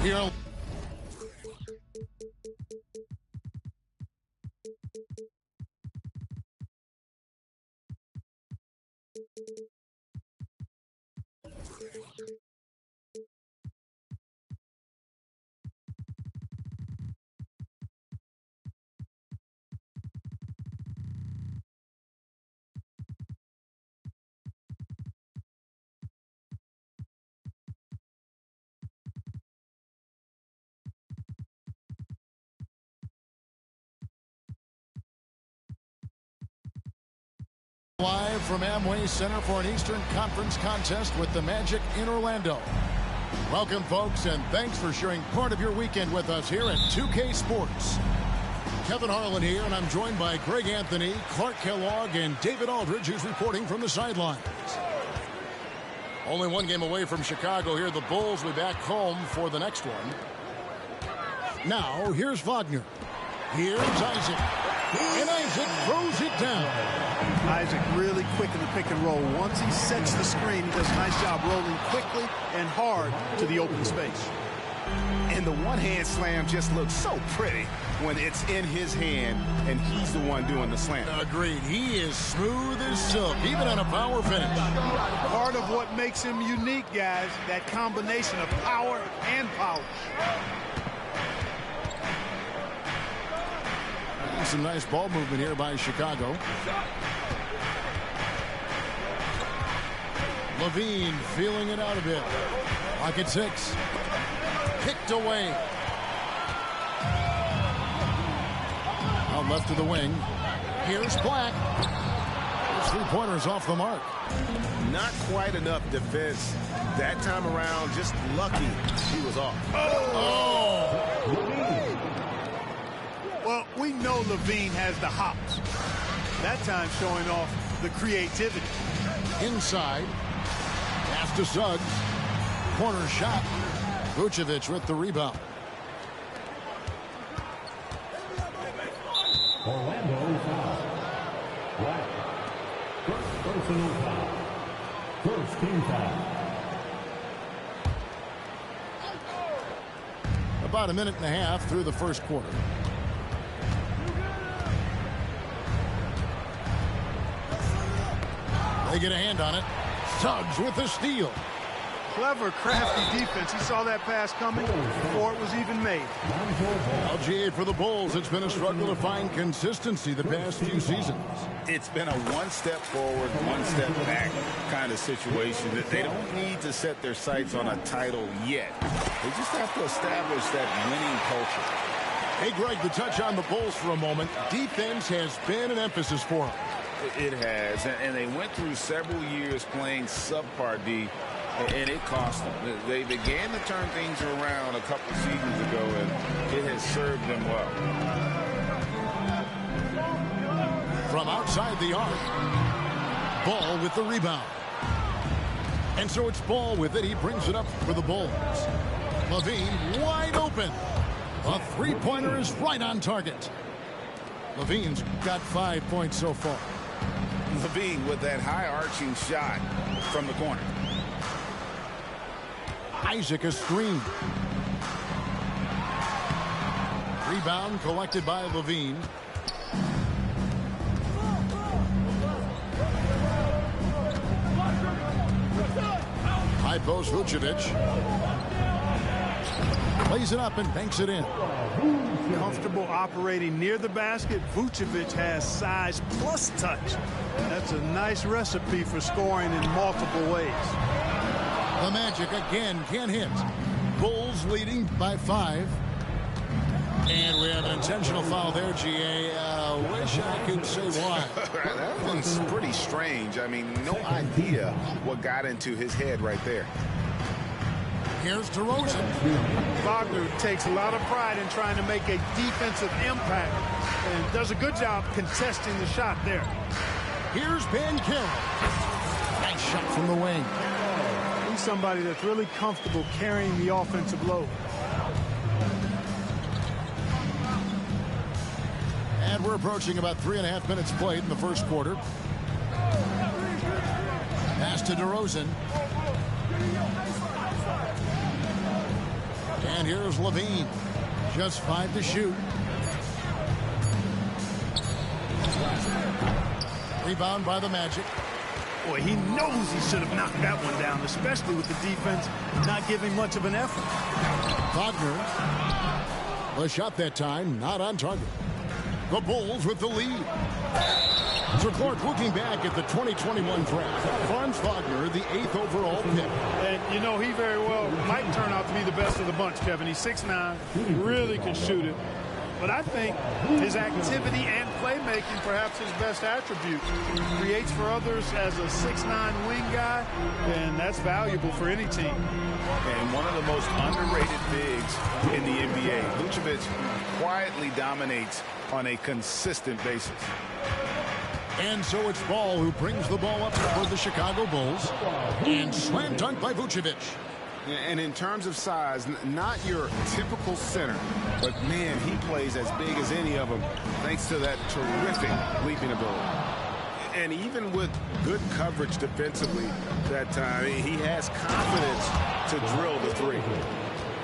Here. Live from Amway Center for an Eastern Conference contest with the Magic in Orlando. Welcome, folks, and thanks for sharing part of your weekend with us here at 2K Sports. Kevin Harlan here, and I'm joined by Greg Anthony, Clark Kellogg, and David Aldridge, who's reporting from the sidelines. Only one game away from Chicago here. The Bulls will be back home for the next one. Now, here's Wagner. Here's Isaac. And Isaac throws it down. Isaac really quick in the pick and roll. Once he sets the screen, he does a nice job rolling quickly and hard to the open space. And the one-hand slam just looks so pretty when it's in his hand and he's the one doing the slam. Agreed. He is smooth as silk, even on a power finish. Part of what makes him unique, guys, that combination of power and polish. Some nice ball movement here by Chicago. Levine feeling it out a bit. Pocket 6. Kicked away. Out left to the wing. Here's Black. His three-pointers off the mark. Not quite enough defense that time around. Just lucky he was off. Well, we know Levine has the hops. That time showing off the creativity. Inside. Pass to Suggs. Corner shot. Vucevic with the rebound. Orlando foul. Black. First personal foul. First team foul. About a minute and a half through the first quarter. They get a hand on it. Suggs with the steal. Clever, crafty defense. He saw that pass coming before it was even made. LGA for the Bulls. It's been a struggle to find consistency the past few seasons. It's been a one step forward, one step back kind of situation that they don't need to set their sights on a title yet. They just have to establish that winning culture. Hey, Greg, the touch on the Bulls for a moment. Defense has been an emphasis for them. It has, and they went through several years playing subpar D, and it cost them. They began to turn things around a couple seasons ago, and it has served them well. From outside the arc, Ball with the rebound. And so it's Ball with it. He brings it up for the Bulls. LaVine wide open. A three-pointer is right on target. LaVine's got 5 points so far. LaVine with that high-arching shot from the corner. Isaac a screen. Rebound collected by LaVine. High post Vucevic. Plays it up and banks it in. Comfortable operating near the basket. Vucevic has size plus touch. That's a nice recipe for scoring in multiple ways. The Magic again can't hit. Bulls leading by 5. And we have an intentional foul there, GA. Wish I could say why. That one's pretty strange. I mean, no idea what got into his head right there. Here's DeRozan. Wagner takes a lot of pride in trying to make a defensive impact and does a good job contesting the shot there. Here's Banchero. Nice shot from the wing. He's somebody that's really comfortable carrying the offensive load. And we're approaching about 3.5 minutes played in the first quarter. Pass to DeRozan. And here's LaVine. Just 5 to shoot. Rebound by the Magic. Boy, he knows he should have knocked that one down, especially with the defense not giving much of an effort. Wagner. A shot that time, not on target. The Bulls with the lead. So Clark, looking back at the 2021 draft, Franz Wagner, the 8th overall pick. And, you know, he very well might turn out to be the best of the bunch, Kevin. He's 6'9", really can shoot it. But I think his activity and playmaking, perhaps his best attribute, creates for others as a 6'9" wing guy, and that's valuable for any team. And one of the most underrated bigs in the NBA. Vucevic quietly dominates on a consistent basis. And so it's Ball who brings the ball up for the Chicago Bulls. And slam dunk by Vucevic. And in terms of size, not your typical center, but man, he plays as big as any of them thanks to that terrific leaping ability. And even with good coverage defensively that time, he has confidence to drill the three.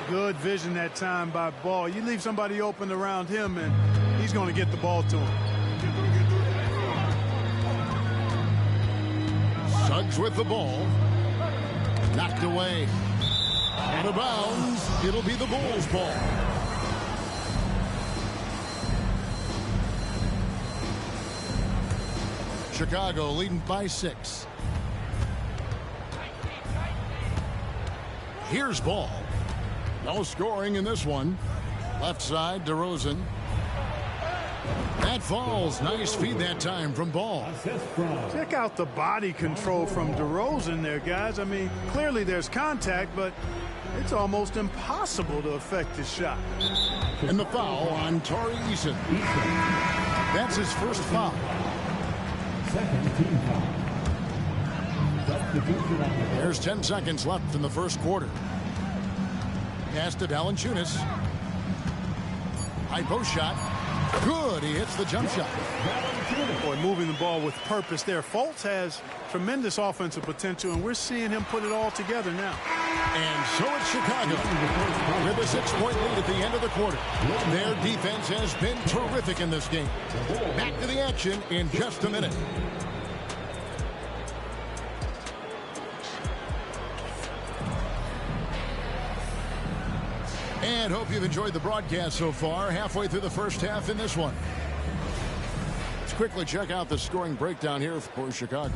Good vision that time by Ball. You leave somebody open around him, and he's going to get the ball to him. Suggs with the ball. Knocked away. Out of bounds. It'll be the Bulls' ball. Chicago leading by 6. Here's Ball. No scoring in this one. Left side, DeRozan. That falls. Nice feed that time from Ball. Check out the body control from DeRozan there, guys. I mean, clearly there's contact, but it's almost impossible to affect his shot. And the foul on Tari Eason. That's his first foul. Second team foul. There's 10 seconds left in the first quarter. Pass to Valanciunas. High post shot. Good. He hits the jump shot. Boy, moving the ball with purpose there. Fultz has tremendous offensive potential, and we're seeing him put it all together now. And so it's Chicago with a 6-point lead at the end of the quarter. Their defense has been terrific in this game. Back to the action in just a minute. And hope you've enjoyed the broadcast so far. Halfway through the first half in this one. Let's quickly check out the scoring breakdown here for Chicago.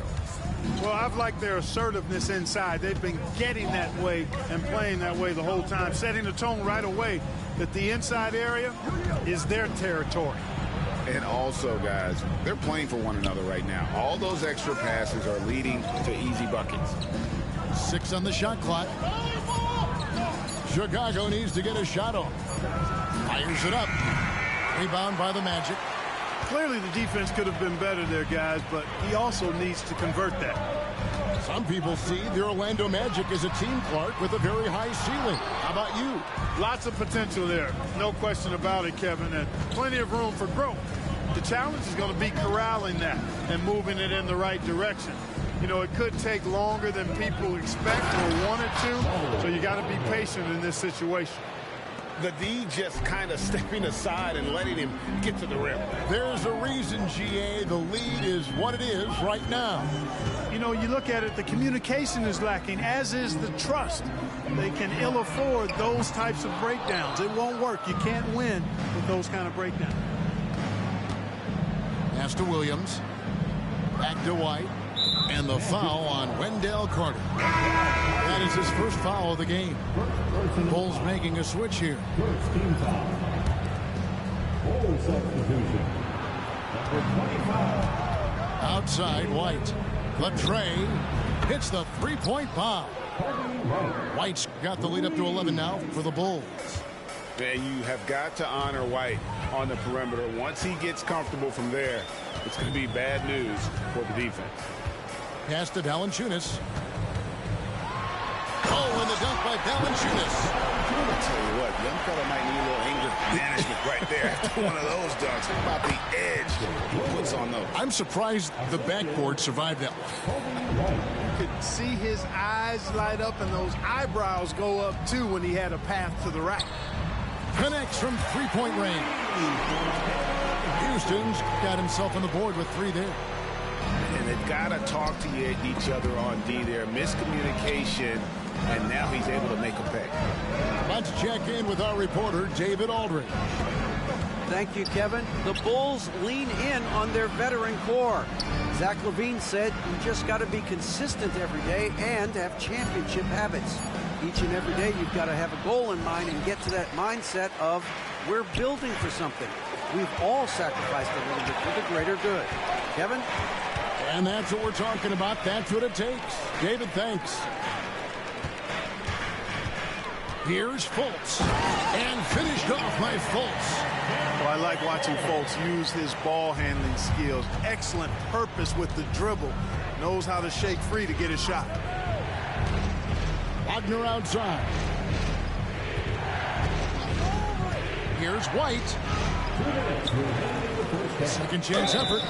Well, I've liked their assertiveness inside. They've been getting that way and playing that way the whole time, setting the tone right away that the inside area is their territory. And also, guys, they're playing for one another right now. All those extra passes are leading to easy buckets. 6 on the shot clock. Chicago needs to get a shot off. Fires it up. Rebound by the Magic. Clearly the defense could have been better there, guys, but he also needs to convert that. Some people see the Orlando Magic as a team, Clark, with a very high ceiling. How about you? Lots of potential there. No question about it, Kevin, and plenty of room for growth. The challenge is going to be corralling that and moving it in the right direction. You know, it could take longer than people expect or wanted to, so you got to be patient in this situation. The D just kind of stepping aside and letting him get to the rim. There's a reason, GA, the lead is what it is right now. You know, you look at it, the communication is lacking, as is the trust. They can ill afford those types of breakdowns. It won't work. You can't win with those kind of breakdowns. Pass to Williams. Back to White. And the foul on Wendell Carter. That is his first foul of the game. Bulls making a switch here. First team foul. Full substitution. Number 25. Outside, White. Latrey hits the three-point bomb. White's got the lead up to 11 now for the Bulls. And you have got to honor White on the perimeter. Once he gets comfortable from there, it's going to be bad news for the defense. Pass to Valanciunas. Oh, and the dunk by Valanciunas. I'll tell you what, young fella might need a little anger management right there after one of those dunks. Think about the edge he puts on those. I'm surprised the backboard survived that one. You could see his eyes light up and those eyebrows go up too when he had a path to the rack. Connects from three-point range. Houston's got himself on the board with 3 there. And they've got to talk to each other on D there. Miscommunication, and now he's able to make a pay. Let's check in with our reporter, David Aldridge. Thank you, Kevin. The Bulls lean in on their veteran core. Zach LaVine said you just got to be consistent every day and have championship habits. Each and every day you've got to have a goal in mind and get to that mindset of we're building for something. We've all sacrificed a little bit for the greater good. Kevin? And that's what we're talking about. That's what it takes. David, thanks. Here's Fultz. And finished off by Fultz. Well, I like watching Fultz use his ball handling skills. Excellent purpose with the dribble. Knows how to shake free to get a shot. Wagner outside. Here's White. Second chance effort.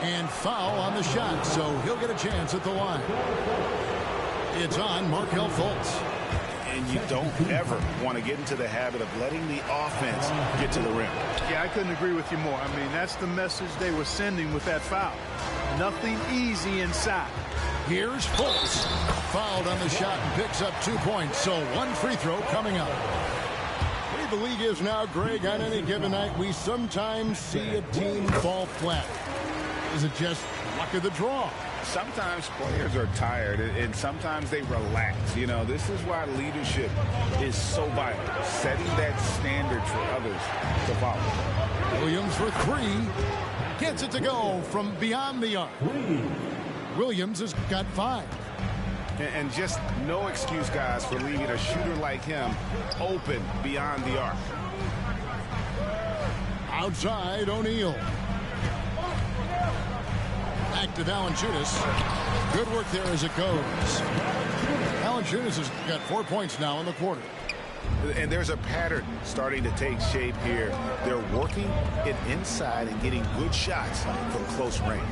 And foul on the shot, so he'll get a chance at the line. It's on Markelle Fultz. And you don't ever want to get into the habit of letting the offense get to the rim. Yeah, I couldn't agree with you more. I mean, that's the message they were sending with that foul. Nothing easy inside. Here's Fultz. Fouled on the shot and picks up 2 points, so 1 free throw coming up. The way the league is now, Greg, on any given night, we sometimes see a team fall flat. Is it just luck of the draw? Sometimes players are tired, and sometimes they relax. You know, this is why leadership is so vital, setting that standard for others to follow. Williams for 3. Gets it to go from beyond the arc. Williams has got 5. And just no excuse, guys, for leaving a shooter like him open beyond the arc. Outside, O'Neal. Back to Valanciunas. Good work there as it goes. Valanciunas has got 4 points now in the quarter. And there's a pattern starting to take shape here. They're working it inside and getting good shots from close range.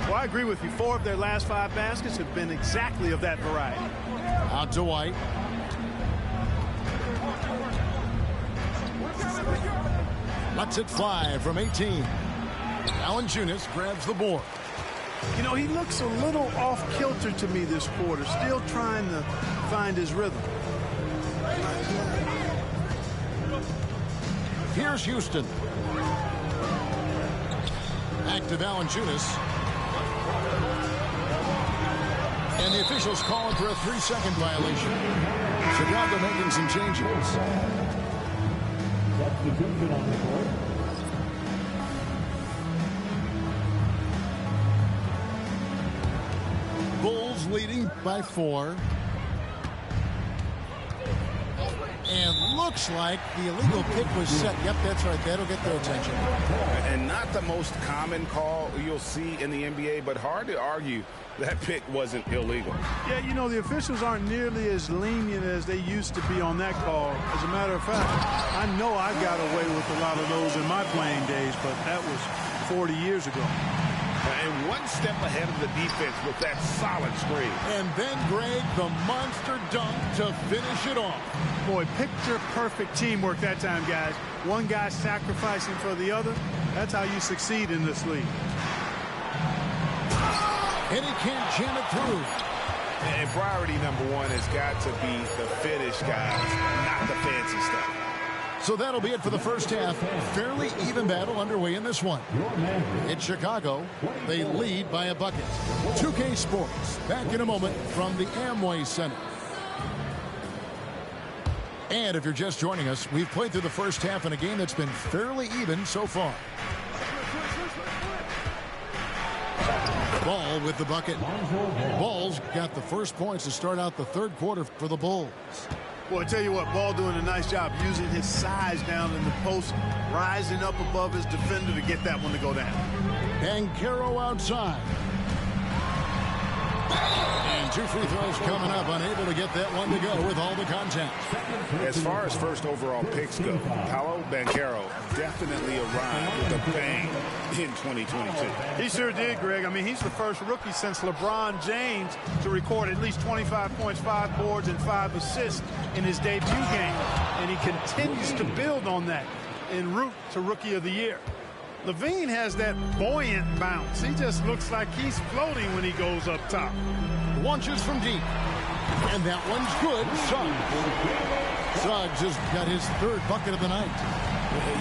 Well, I agree with you. 4 of their last 5 baskets have been exactly of that variety. Out to White. Lets it fly from 18. Valanciunas grabs the board. You know, he looks a little off-kilter to me this quarter, still trying to find his rhythm. Here's Houston. Back to Valanciunas. And the officials calling for a 3-second violation. Chicago making some changes. Substitution on the court. Bulls leading by 4. And looks like the illegal pick was set. Yep, that's right. That'll get their attention. And not the most common call you'll see in the NBA, but hard to argue that pick wasn't illegal. Yeah, you know, the officials aren't nearly as lenient as they used to be on that call. As a matter of fact, I know I got away with a lot of those in my playing days, but that was 40 years ago. And one step ahead of the defense with that solid screen. And then, Greg, the monster dunk to finish it off. Boy, picture-perfect teamwork that time, guys. One guy sacrificing for the other. That's how you succeed in this league. And he can't jam it through. And priority number one has got to be the finish, guys, not the fancy stuff. So that'll be it for the first half. Fairly even battle underway in this one. It's Chicago. They lead by a bucket. 2K Sports. Back in a moment from the Amway Center. And if you're just joining us, we've played through the first half in a game that's been fairly even so far. Ball with the bucket. Ball's got the first points to start out the third quarter for the Bulls. Well, I tell you what, Ball doing a nice job using his size down in the post, rising up above his defender to get that one to go down. Banchero outside. And 2 free throws coming up, unable to get that one to go with all the contact. As far as first overall picks go, Paolo Banchero definitely arrived with a bang in 2022. He sure did, Greg. I mean, he's the first rookie since LeBron James to record at least 25 points, 5 boards, and 5 assists in his debut game. And he continues to build on that en route to Rookie of the Year. Levine has that buoyant bounce. He just looks like he's floating when he goes up top. Launches from deep. And that one's good. Suggs has got his third bucket of the night.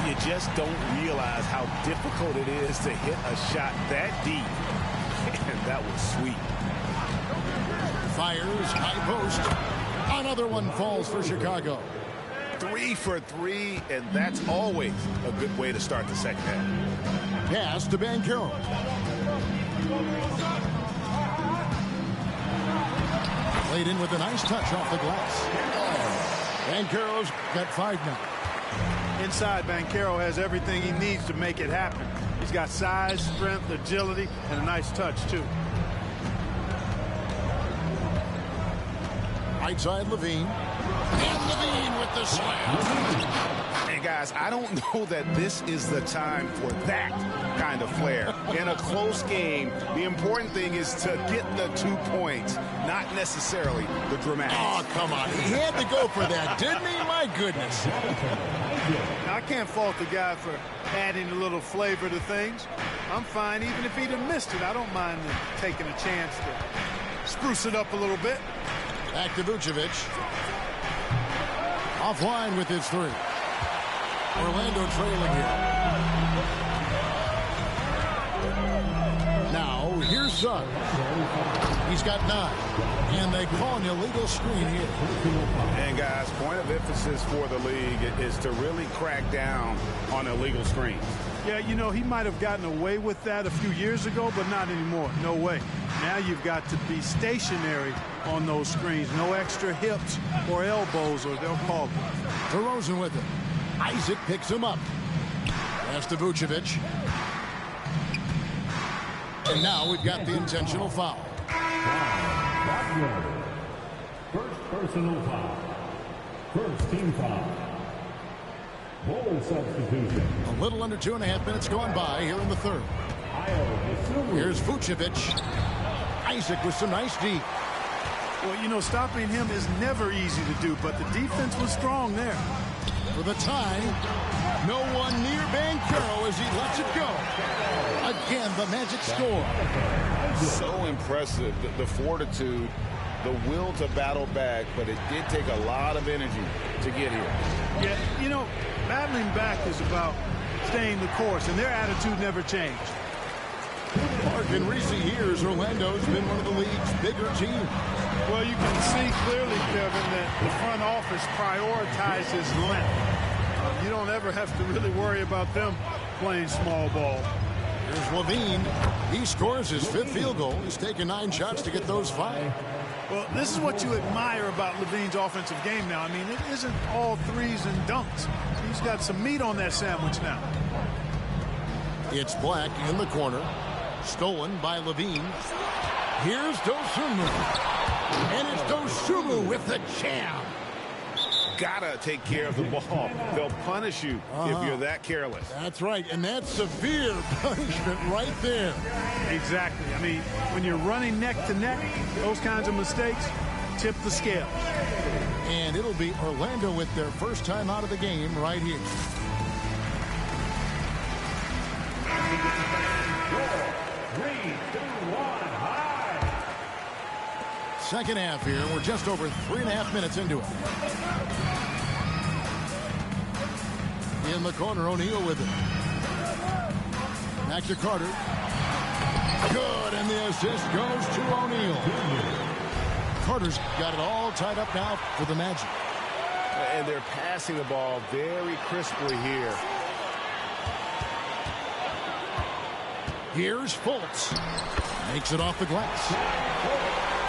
You just don't realize how difficult it is to hit a shot that deep. And that was sweet. Fires, high post. Another one falls for Chicago. 3 for 3, and that's always a good way to start the second half. Pass to Banchero. Played in with a nice touch off the glass. Banchero's got 5 now. Inside, Banchero has everything he needs to make it happen. He's got size, strength, agility, and a nice touch, too. Right side, Levine. And Levine with the slam. And guys, I don't know that this is the time for that kind of flair. In a close game, the important thing is to get the 2 points, not necessarily the dramatics. Oh, come on. He had to go for that, didn't he? My goodness. Now, I can't fault the guy for adding a little flavor to things. I'm fine. Even if he'd have missed it, I don't mind taking a chance to spruce it up a little bit. Back to Vucevic. Offline with his 3. Orlando trailing here. Now, here's Suggs. He's got 9. And they call an illegal screen here. And guys, point of emphasis for the league is to really crack down on illegal screens. Yeah, you know, he might have gotten away with that a few years ago, but not anymore. No way. Now you've got to be stationary on those screens. No extra hips or elbows, or they'll call them. DeRozan with it. Isaac picks him up. Pass to Vucevic. And now we've got the intentional foul. First personal foul. First team foul. Ball substitution. A little under 2.5 minutes gone by here in the third. Here's Vucevic. Isaac with some nice D. Well, you know, stopping him is never easy to do, but the defense was strong there. For the time, no one near Banchero as he lets it go. Again, the Magic score. So impressive, the fortitude, the will to battle back, but it did take a lot of energy to get here. Yeah, you know, battling back is about staying the course, and their attitude never changed. Mark, in recent years, Orlando's been one of the league's bigger teams. Well, you can see clearly, Kevin, that the front office prioritizes length. You don't ever have to really worry about them playing small ball. Here's Levine. He scores his 5th field goal. He's taken 9 shots to get those 5. Well, this is what you admire about Levine's offensive game now. I mean, it isn't all threes and dunks. He's got some meat on that sandwich now. It's Black in the corner. Stolen by Levine. Here's Dosunmu. And it's Dosunmu with the jam. Gotta take care of the ball. They'll punish you if you're that careless. That's right, and that's severe punishment right there. Exactly. I mean, when you're running neck to neck, those kinds of mistakes tip the scale. And it'll be Orlando with their first time out of the game right here. Second half here. We're just over 3.5 minutes into it. In the corner, O'Neal with it. Back to Carter. Good, and the assist goes to O'Neal. Carter's got it all tied up now for the Magic. And they're passing the ball very crisply here. Here's Fultz. Makes it off the glass.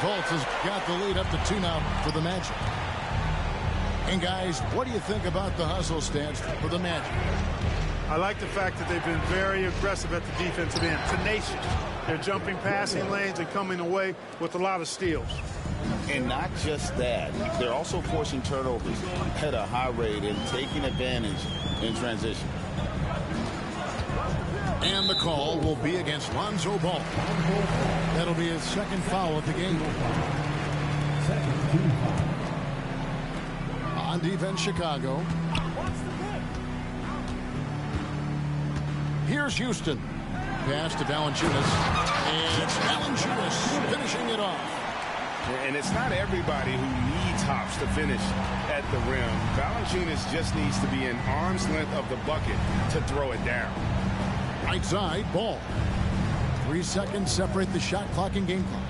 Fultz has got the lead up to 2 now for the Magic. And guys, what do you think about the hustle stance for the Magic? I like the fact that they've been very aggressive at the defensive end, tenacious. They're jumping passing lanes and coming away with a lot of steals. And not just that, they're also forcing turnovers at a high rate and taking advantage in transition. And the call will be against Lonzo Ball. That'll be his 2nd foul of the game. On defense, Chicago. Here's Houston. Pass to Valanciunas. And it's Valanciunas finishing it off. And it's not everybody who needs hops to finish at the rim. Valanciunas just needs to be an arm's length of the bucket to throw it down. Right side, Ball. 3 seconds separate the shot clock and game clock.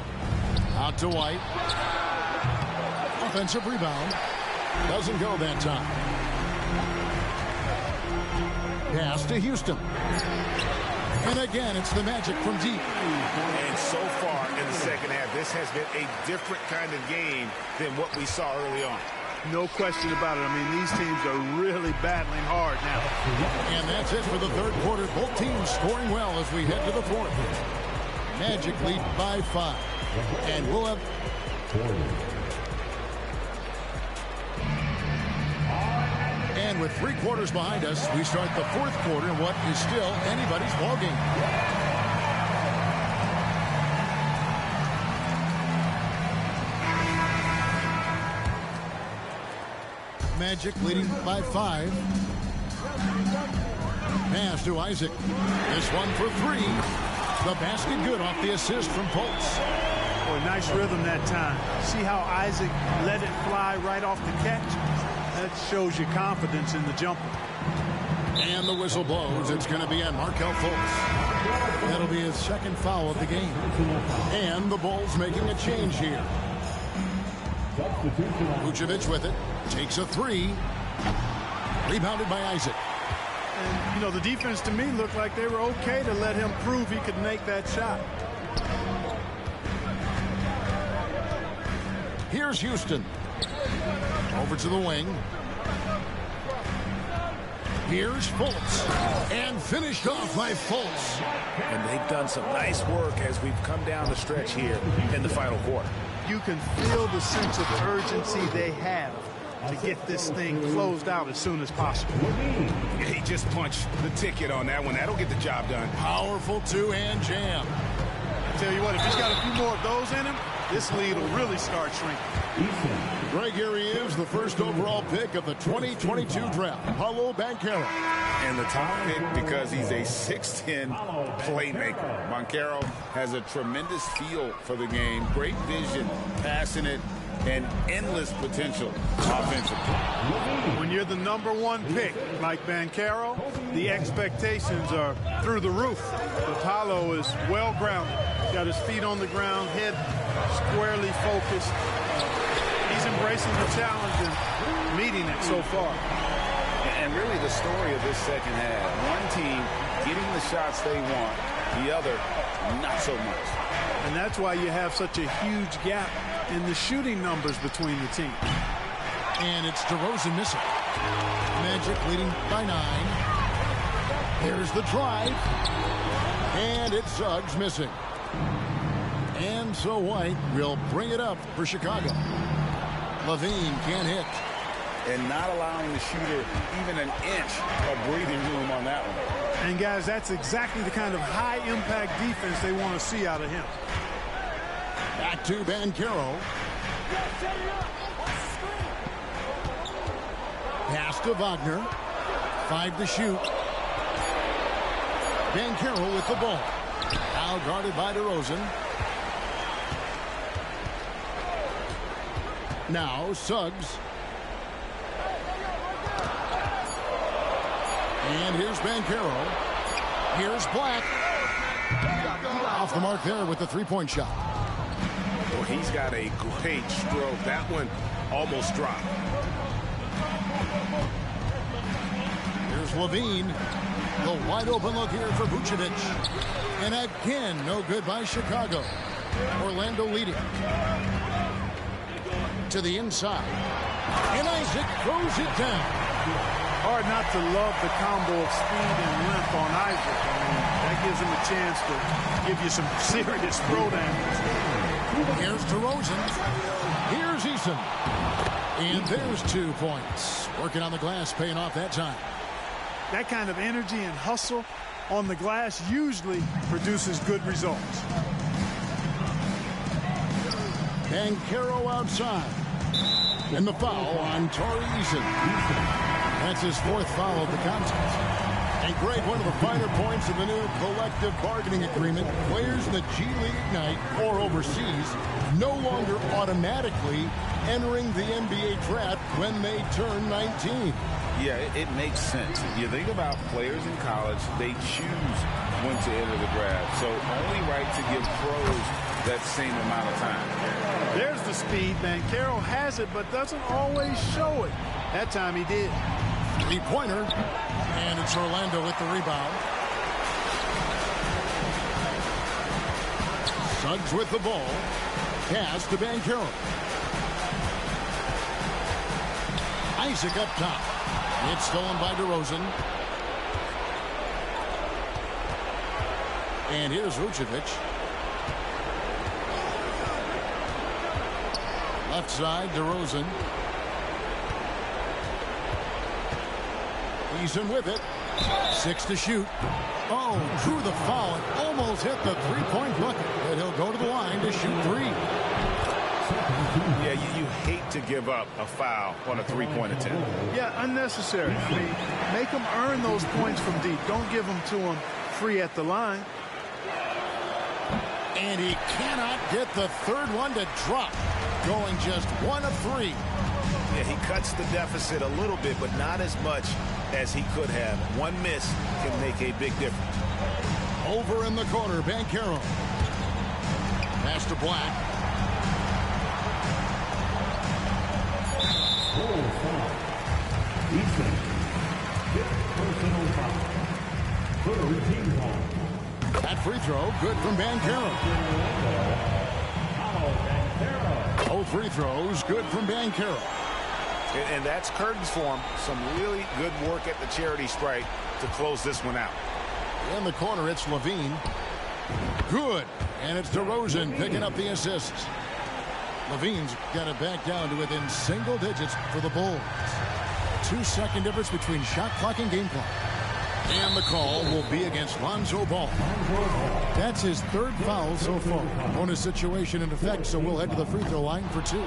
Out to White. Offensive rebound. Doesn't go that time. Pass to Houston. And again, it's the Magic from deep. And so far in the second half, this has been a different kind of game than what we saw early on. No question about it. I mean, these teams are really battling hard now. And that's it for the 3rd quarter. Both teams scoring well as we head to the 4th. Magic lead by 5. And we'll have... And with 3 quarters behind us, we start the 4th quarter in what is still anybody's ballgame. Magic leading by 5. Pass to Isaac. This one for 3. The basket good off the assist from Fultz. Boy, nice rhythm that time. See how Isaac let it fly right off the catch? That shows you confidence in the jumper. And the whistle blows. It's going to be on Markelle Fultz. That'll be his 2nd foul of the game. And the Bulls making a change here. Vucevic with it. Takes a 3. Rebounded by Isaac. And, you know, the defense to me looked like they were okay to let him prove he could make that shot. Here's Houston. Over to the wing. Here's Fultz. And finished off by Fultz. And they've done some nice work as we've come down the stretch here in the final quarter. You can feel the sense of urgency they have to get this thing closed out as soon as possible. He just punched the ticket on that one. That'll get the job done. Powerful 2-hand jam. I tell you what, if he's got a few more of those in him, this lead will really start shrinking. Greg, here he is, the 1st overall pick of the 2022 draft, Paolo Banchero. And the top pick because he's a 6'10 playmaker. Banchero has a tremendous feel for the game, great vision, passing it, and endless potential offensively. When you're the #1 pick, like Banchero, the expectations are through the roof. But Paolo is well-grounded. Got his feet on the ground, head squarely focused. He's embracing the challenge and meeting it so far. And really the story of this second half, one team getting the shots they want, the other not so much. And that's why you have such a huge gap in the shooting numbers between the teams. And it's DeRozan missing. Magic leading by 9. Here's the drive. And it's Suggs missing. And so White will bring it up for Chicago. Levine can't hit. And not allowing the shooter even an inch of breathing room on that one. And guys, that's exactly the kind of high-impact defense they want to see out of him. Back to Banchero. Pass to Wagner. 5 to shoot. Banchero with the ball. Now guarded by DeRozan. Now Suggs. And here's Banchero. Here's Black. Off the mark there with the three-point shot. Well, he's got a great stroke. That one almost dropped. Here's Levine. The wide open look here for Vucevic. And again, no good by Chicago. Orlando leading. To the inside. And Isaac throws it down. Hard not to love the combo of speed and length on Isaac. I mean, that gives him a chance to give you some serious throw damage. Here's DeRozan. Here's Eason. And there's 2 points. Working on the glass, paying off that time. That kind of energy and hustle on the glass usually produces good results. Banchero outside. And the foul on Tari Eason. That's his 4th foul of the contest. And Greg, one of the finer points of the new collective bargaining agreement, players in the G League Ignite or overseas no longer automatically entering the NBA draft when they turn 19. Yeah, it makes sense. You think about players in college, they choose when to enter the draft. So only right to give pros that same amount of time. There's the speed. Banchero has it, but doesn't always show it. That time he did. Three-pointer. And it's Orlando with the rebound. Suggs with the ball. Pass to Banchero. Isaac up top. It's stolen by DeRozan. And here's Vucevic. Left side, DeRozan. Eason with it. 6 to shoot. Oh, drew the foul and almost hit the three-point bucket. But he'll go to the line to shoot 3. Yeah, you hate to give up a foul on a three-point attempt. Yeah, unnecessary. I mean, make them earn those points from deep. Don't give them to them free at the line. And he cannot get the third one to drop. Going just 1 of 3. Yeah, he cuts the deficit a little bit, but not as much as he could have. One miss can make a big difference. Over in the corner, Banchero. Pass to Black. That free throw, good from Banchero. Both free throws, good from Banchero. And that's curtains for him. Some really good work at the charity stripe to close this one out. In the corner, it's Levine. Good. And it's DeRozan picking up the assist. Levine's got it back down to within single digits for the Bulls. 2-second difference between shot clock and game clock. And the call will be against Lonzo Ball. That's his 3rd foul so far. Bonus situation in effect, so we'll head to the free throw line for 2.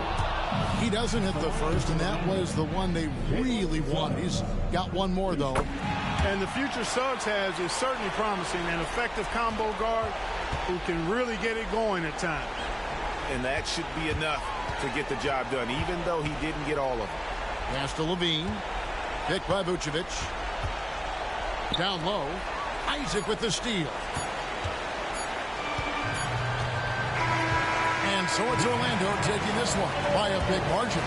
He doesn't hit the first, and that was the one they really wanted. He's got one more, though. And the future Suggs has is certainly promising. An effective combo guard who can really get it going at times. And that should be enough to get the job done, even though he didn't get all of it. Pass to Levine. Picked by Vucevic. Down low. Isaac with the steal. And so it's Orlando taking this one by a big margin.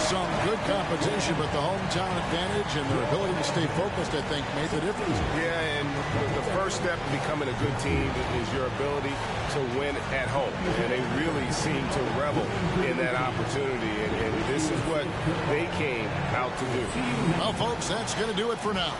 Some good competition, but the hometown advantage and their ability to stay focused, I think, made the difference. Yeah, and the first step to becoming a good team is your ability to win at home. And they really seem to revel in that opportunity. And this is what they came out to do. Well, folks, that's going to do it for now.